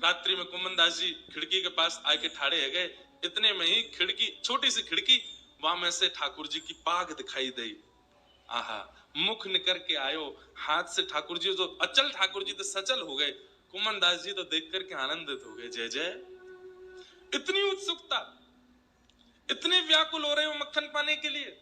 रात्रि में कुमनदास जी खिड़की के पास आके ठाड़े है गए। इतने में ही खिड़की, छोटी सी खिड़की, वहां में से ठाकुर जी की पाग दिखाई दी। आहा, मुख निकर के आयो, हाथ से ठाकुर जी तो अचल, ठाकुर जी तो सचल हो गए। कुमनदास जी तो देख करके आनंदित हो गए। जय जय, इतनी उत्सुकता, इतने व्याकुल हो रहे हो मक्खन पाने के लिए।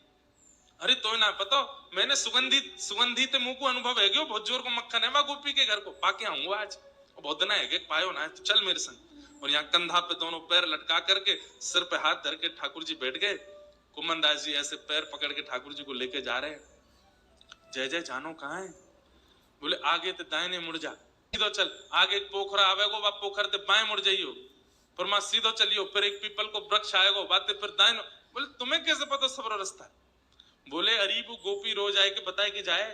अरे तो ना पता, मैंने सुगंधित मुंह को अनुभव है गयो, बहुत जोर को मक्खन है वहां गोपी के घर को पाके आऊंगा आज, बहुत दिन है पायो ना, तो चल मेरे संग। और यहाँ कंधा पे दोनों पैर लटका करके सिर पे हाथ धर के ठाकुर जी बैठ गए। कुमनदास जी ऐसे पैर पकड़ के ठाकुर जी को लेके जा रहे हैं। जय जय, जानो कहाँ है? बोले आगे ते दाहिने मुड़ जा, सीधो चल, आगे एक पोखरा आवेगो, वह पोखर ते बाएं मुड़ जाइयो, पर मां सीधो चलियो, फिर एक पीपल को वृक्ष आएगो, बातें फिर दाहिने। बोले तुम्हें कैसे पता सबरो रास्ता है? बोले अरे वो गोपी रोज आए के बताए कि जाए,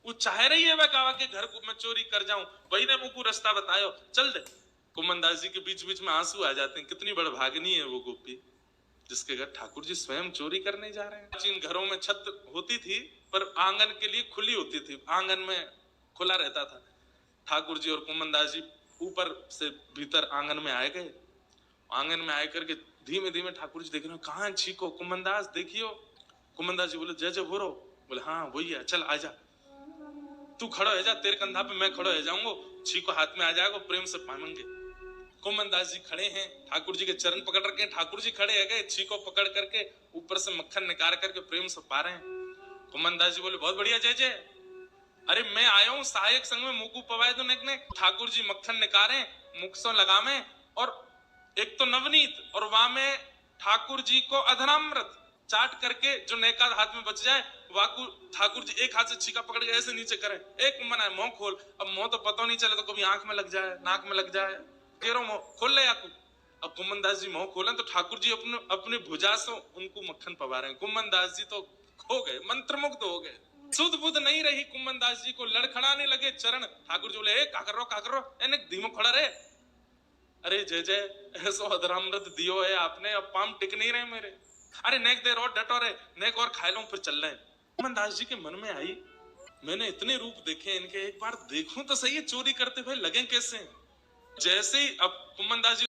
वो चाह रही है मैं कावा के घर को मैं चोरी कर जाऊं, वही ने मुझको रास्ता बतायो, चल दे। कुमनदास जी के बीच बीच में आंसू आ जाते हैं, कितनी बड़भागिनी है वो गोपी जिसके घर ठाकुर जी स्वयं चोरी करने जा रहे हैं। प्राचीन घरों में छत होती थी पर आंगन के लिए खुली होती थी, आंगन में खुला रहता था। ठाकुर जी और कुमनदास जी ऊपर से भीतर आंगन में आए गए। आंगन में आए करके धीमे धीमे ठाकुर जी देख रहे, कहाँ छीको कुमनदास, देखियो। कुमनदास जी बोले जय जय भोरो। बोले हाँ वही है, चल आजा, तू खड़ो है जा, तेरे कंधा पे मैं खड़ो है जाऊंगा, छीको हाथ में आ जाएगा, प्रेम से पाएंगे। कुमनदास जी खड़े हैं, ठाकुर जी के चरण पकड़ रखे हैं, ठाकुर जी खड़े है गए, छीको पकड़ करके ऊपर से मक्खन निकाल करके प्रेम से पा रहे हैं। कुमनदास जी बोले बहुत बढ़िया जय जय, अरे मैं आया हूँ सहायक संग में मुकू पवाए तो नेकने। ठाकुर जी मक्खन निकाले, मुख से लगावे, और एक तो नवनीत, और वहां में ठाकुर जी को अधरामृत चाट करके जो नेका हाथ में बच जाए, वाकू ठाकुर जी एक हाथ से छीका पकड़ के ऐसे नीचे करें, एक मन है मुंह खोल। अब मुंह तो पता नहीं चले तो कभी आंख में लग जाए, नाक में लग जाए, केरो मुंह खोल ले याकू। अब कुमनदास जी मुंह खोले तो ठाकुर जी अपने भुजा से उनको मक्खन पवा रहे हैं। कुमनदास जी तो खो गए, मंत्रमुग्ध हो गए, सुध बुध नहीं रही कुमनदास जी को, लड़खड़ाने लगे चरण। ठाकुर जी बोले का कर रो एने धीमो खड़ा रहे। अरे जय जय, ऐसो अधरामृत दियो है आपने, अब पाम टिक नहीं रहे मेरे, अरे नेक देर और डटो रे, नेक और खा लो फिर चल रहे। कुमनदास जी के मन में आई, मैंने इतने रूप देखे इनके, एक बार देखूं तो सही है चोरी करते हुए लगे कैसे। जैसे ही अब कुमनदास जी